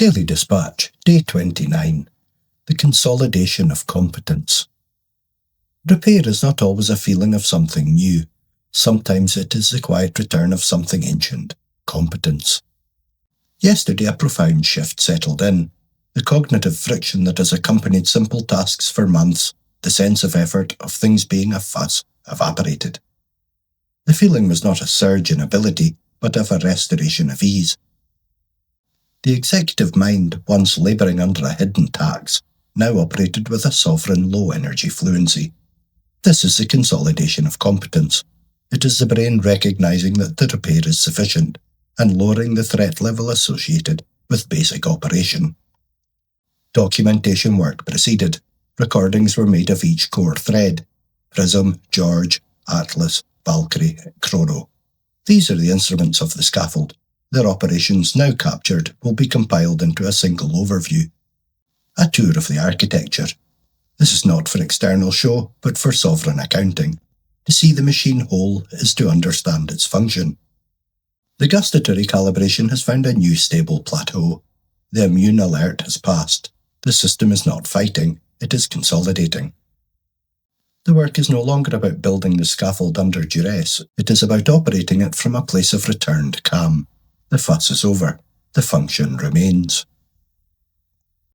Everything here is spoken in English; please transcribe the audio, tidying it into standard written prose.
Daily Dispatch, Day 29. The Consolidation of Competence. Repair is not always a feeling of something new. Sometimes it is the quiet return of something ancient, competence. Yesterday a profound shift settled in. The cognitive friction that has accompanied simple tasks for months, the sense of effort, of things being a fuss, evaporated. The feeling was not a surge in ability, but of a restoration of ease. The executive mind, once labouring under a hidden tax, now operated with a sovereign low-energy fluency. This is the consolidation of competence. It is the brain recognising that the repair is sufficient, and lowering the threat level associated with basic operation. Documentation work proceeded. Recordings were made of each core thread: Prism, George, Atlas, Valkyrie, Chrono. These are the instruments of the scaffold. Their operations, now captured, will be compiled into a single overview. A tour of the architecture. This is not for external show, but for sovereign accounting. To see the machine whole is to understand its function. The Gustatory calibration has found a new stable plateau. The immune alert has passed. The system is not fighting, it is consolidating. The work is no longer about building the scaffold under duress, it is about operating it from a place of returned calm. The fuss is over. The function remains.